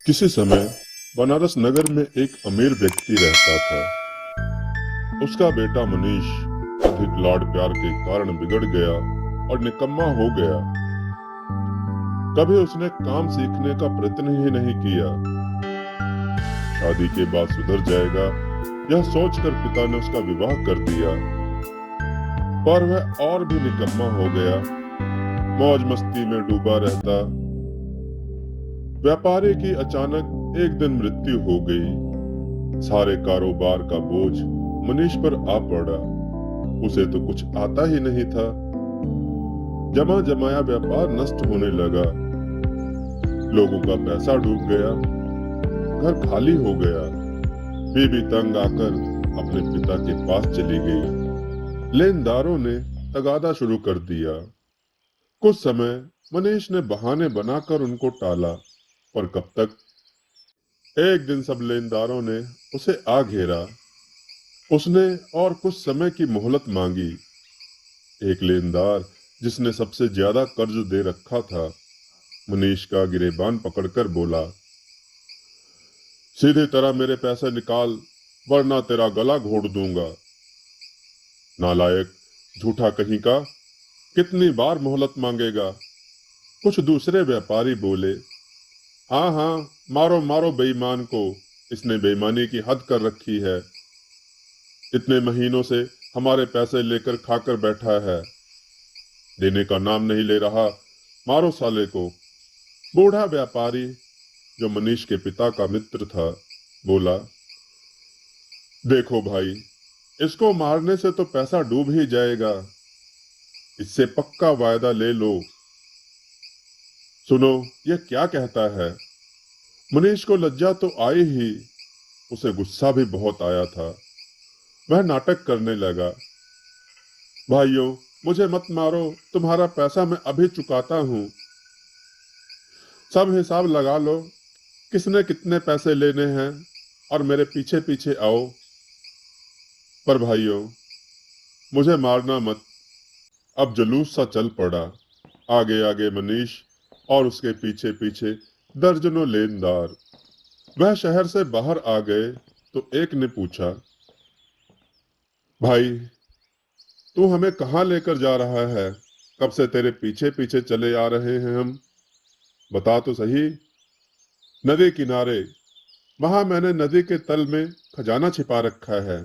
किसी समय बनारस नगर में एक अमीर व्यक्ति रहता था। उसका बेटा मनीष अधिक लाड प्यार के कारण बिगड़ गया और निकम्मा हो गया। कभी उसने काम सीखने का प्रयत्न ही नहीं किया। शादी के बाद सुधर जाएगा यह सोचकर पिता ने उसका विवाह कर दिया, पर वह और भी निकम्मा हो गया। मौज मस्ती में डूबा रहता। व्यापारी की अचानक एक दिन मृत्यु हो गई। सारे कारोबार का बोझ मनीष पर आ पड़ा। उसे तो कुछ आता ही नहीं था। जमा जमाया व्यापार नष्ट होने लगा। लोगों का पैसा डूब गया। घर खाली हो गया। बीबी तंग आकर अपने पिता के पास चली गई। लेनदारों ने तगादा शुरू कर दिया। कुछ समय मनीष ने बहाने बनाकर उनको टाला, पर कब तक। एक दिन सब लेनदारों ने उसे आ घेरा। उसने और कुछ समय की मोहलत मांगी। एक लेनदार जिसने सबसे ज्यादा कर्ज दे रखा था, मनीष का गिरेबान पकड़कर बोला, सीधी तरह मेरे पैसे निकाल, वरना तेरा गला घोट दूंगा। नालायक, झूठा कहीं का, कितनी बार मोहलत मांगेगा। कुछ दूसरे व्यापारी बोले, हाँ हाँ, मारो मारो बेईमान को, इसने बेईमानी की हद कर रखी है। इतने महीनों से हमारे पैसे लेकर खाकर बैठा है, देने का नाम नहीं ले रहा। मारो साले को। बूढ़ा व्यापारी जो मनीष के पिता का मित्र था बोला, देखो भाई, इसको मारने से तो पैसा डूब ही जाएगा। इससे पक्का वायदा ले लो। सुनो, यह क्या कहता है। मनीष को लज्जा तो आई ही, उसे गुस्सा भी बहुत आया था। वह नाटक करने लगा, भाइयों, मुझे मत मारो, तुम्हारा पैसा मैं अभी चुकाता हूं। सब हिसाब लगा लो, किसने कितने पैसे लेने हैं, और मेरे पीछे पीछे आओ। पर भाइयों, मुझे मारना मत। अब जुलूस सा चल पड़ा। आगे आगे मनीष और उसके पीछे पीछे दर्जनों लेनदार। वह शहर से बाहर आ गए तो एक ने पूछा, भाई, तू हमें कहाँ लेकर जा रहा है। कब से तेरे पीछे पीछे चले आ रहे हैं हम, बता तो सही। नदी किनारे, वहां मैंने नदी के तल में खजाना छिपा रखा है।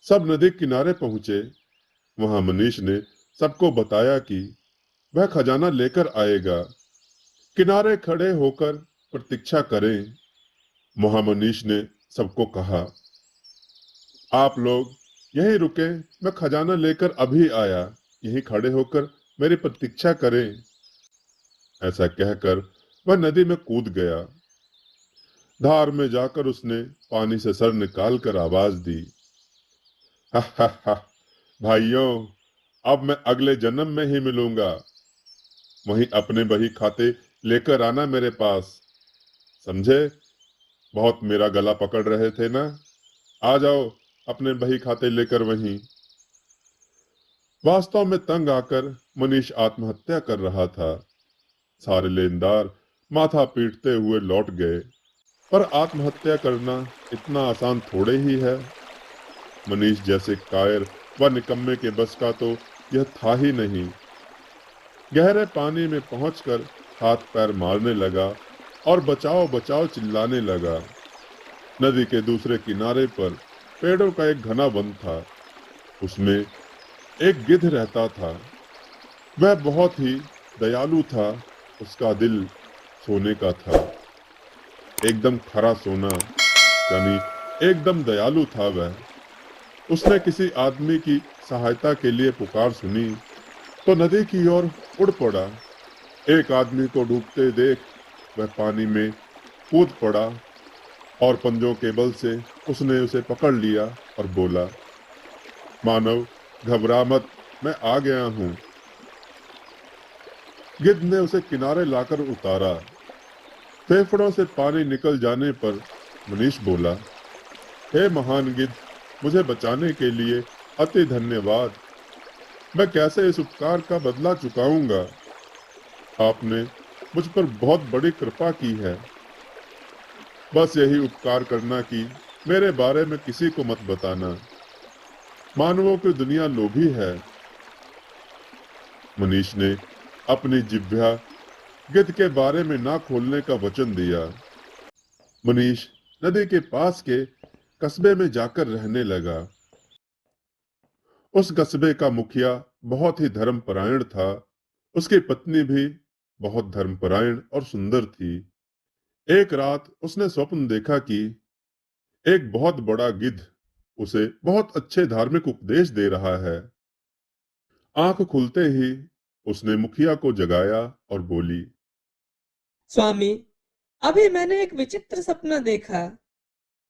सब नदी किनारे पहुंचे। वहां मनीष ने सबको बताया कि वह खजाना लेकर आएगा। किनारे खड़े होकर प्रतीक्षा करें। वहां मनीष ने सबको कहा, आप लोग यहीं रुके, मैं खजाना लेकर अभी आया। यहीं खड़े होकर मेरी प्रतीक्षा करें। ऐसा कहकर वह नदी में कूद गया। धार में जाकर उसने पानी से सर निकालकर आवाज दी, हा हा हा, भाइयों, अब मैं अगले जन्म में ही मिलूंगा। वहीं अपने बही खाते लेकर आना मेरे पास, समझे। बहुत मेरा गला पकड़ रहे थे ना, आ जाओ अपने बही खाते लेकर वहीं। वास्तव में तंग आकर मनीष आत्महत्या कर रहा था। सारे लेनदार माथा पीटते हुए लौट गए। पर आत्महत्या करना इतना आसान थोड़े ही है। मनीष जैसे कायर व निकम्मे के बस का तो यह था ही नहीं। गहरे पानी में पहुंचकर हाथ पैर मारने लगा और बचाओ बचाओ चिल्लाने लगा। नदी के दूसरे किनारे पर पेड़ों का एक घना वन था। उसमें एक गिद्ध रहता था। वह बहुत ही दयालु था। उसका दिल सोने का था, एकदम खरा सोना, यानी एकदम दयालु था वह। उसने किसी आदमी की सहायता के लिए पुकार सुनी तो नदी की ओर उड़ पड़ा। एक आदमी को डूबते देख वह पानी में कूद पड़ा और पंजों के बल से उसने उसे पकड़ लिया और बोला, मानव, घबरा मत, मैं आ गया हूं। गिद्ध ने उसे किनारे लाकर उतारा। फेफड़ों से पानी निकल जाने पर मनीष बोला, हे महान गिद्ध, मुझे बचाने के लिए अति धन्यवाद। मैं कैसे इस उपकार का बदला चुकाऊंगा। आपने मुझ पर बहुत बड़ी कृपा की है। बस यही उपकार करना कि मेरे बारे में किसी को मत बताना। मानवों की दुनिया लोभी है। मनीष ने अपनी जिह्वा गिद्ध के बारे में ना खोलने का वचन दिया। मनीष नदी के पास के कस्बे में जाकर रहने लगा। उस कस्बे का मुखिया बहुत ही धर्मपरायण था। उसकी पत्नी भी बहुत धर्मपरायण और सुंदर थी। एक रात उसने स्वप्न देखा कि एक बहुत बड़ा गिद्ध उसे बहुत अच्छे धार्मिक उपदेश दे रहा है। आंख खुलते ही उसने मुखिया को जगाया और बोली, स्वामी, अभी मैंने एक विचित्र सपना देखा।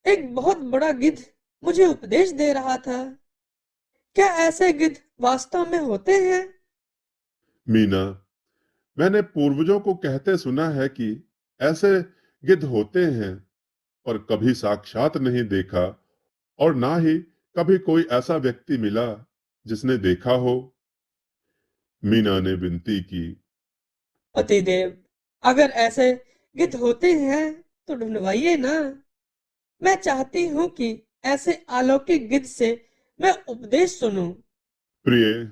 एक बहुत बड़ा गिद्ध मुझे उपदेश दे रहा था। क्या ऐसे गिद्ध वास्तव में होते हैं? मीना, मैंने पूर्वजों को कहते सुना है कि ऐसे गिद्ध होते हैं, पर कभी साक्षात नहीं देखा और ना ही कभी कोई ऐसा व्यक्ति मिला जिसने देखा हो। मीना ने विनती की। पतिदेव, अगर ऐसे गिद्ध होते हैं तो ढूंढवाइए ना। मैं चाहती हूँ कि ऐसे अलौकिक गिद्ध से मैं उपदेश सुनूं। प्रिय,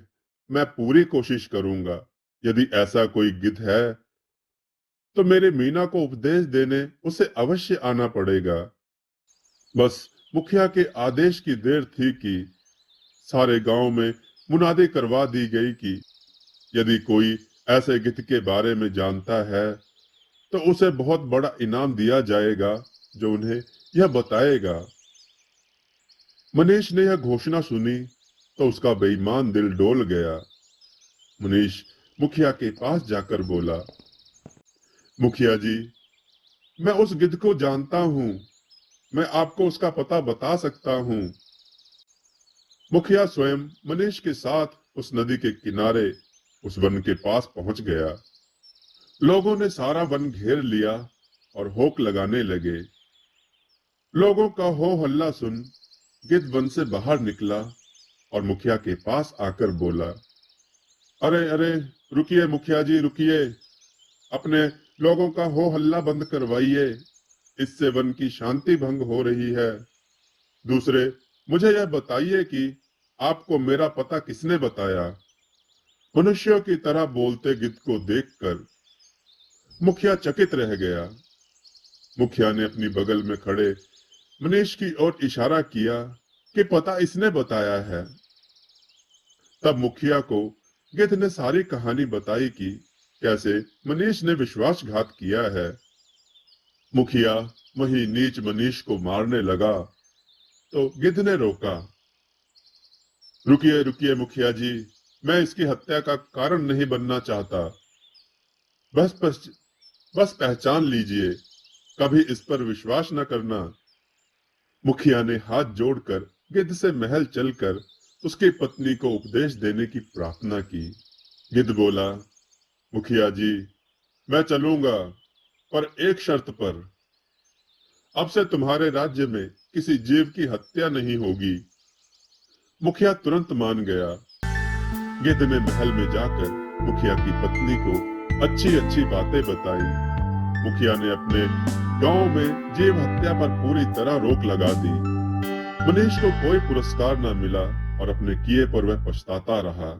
मैं पूरी कोशिश करूंगा। यदि ऐसा कोई गिद्ध है तो मेरे मीना को उपदेश देने उसे अवश्य आना पड़ेगा। बस मुखिया के आदेश की देर थी कि सारे गांव में मुनादी करवा दी गई कि यदि कोई ऐसे गिद्ध के बारे में जानता है तो उसे बहुत बड़ा इनाम दिया जाएगा जो उन्हें यह बताएगा। मनीष ने यह घोषणा सुनी तो उसका बेईमान दिल डोल गया। मनीष मुखिया के पास जाकर बोला, मुखिया जी, मैं उस गिद्ध को जानता हूँ। मैं आपको उसका पता बता सकता हूँ। मुखिया स्वयं मनीष के साथ उस नदी के किनारे उस वन के पास पहुंच गया। लोगों ने सारा वन घेर लिया और होक लगाने लगे। लोगों का हो हल्ला सुन गिद्ध वन से बाहर निकला और मुखिया के पास आकर बोला, अरे अरे, रुकिए मुखिया जी, रुकिए। अपने लोगों का हो हल्ला बंद करवाइए। इससे वन की शांति भंग हो रही है। दूसरे, मुझे यह बताइए कि आपको मेरा पता किसने बताया? मनुष्यों की तरह बोलते गिद्ध को देखकर मुखिया चकित रह गया। मुखिया ने अपनी बगल में खड़े मनीष की ओर इशारा किया कि पता इसने बताया है। तब मुखिया को गिद्ध ने सारी कहानी बताई कि कैसे मनीष ने विश्वासघात किया है। मुखिया वही नीच मनीष को मारने लगा तो गिद्ध ने रोका। रुकिए रुकिए मुखिया जी, मैं इसकी हत्या का कारण नहीं बनना चाहता। बस बस बस पहचान लीजिए, कभी इस पर विश्वास न करना। मुखिया ने हाथ जोड़कर गिद्ध से महल चलकर उसकी पत्नी को उपदेश देने की प्रार्थना की। गिद्ध बोला, मुखिया जी, मैं चलूंगा, पर एक शर्त पर। अब से तुम्हारे राज्य में किसी जीव की हत्या नहीं होगी। मुखिया तुरंत मान गया। गिद्ध ने महल में जाकर मुखिया की पत्नी को अच्छी अच्छी बातें बताई। मुखिया ने अपने गांव में जीव हत्या पर पूरी तरह रोक लगा दी। मनीष को कोई पुरस्कार न मिला और अपने किए पर वह पछताता रहा।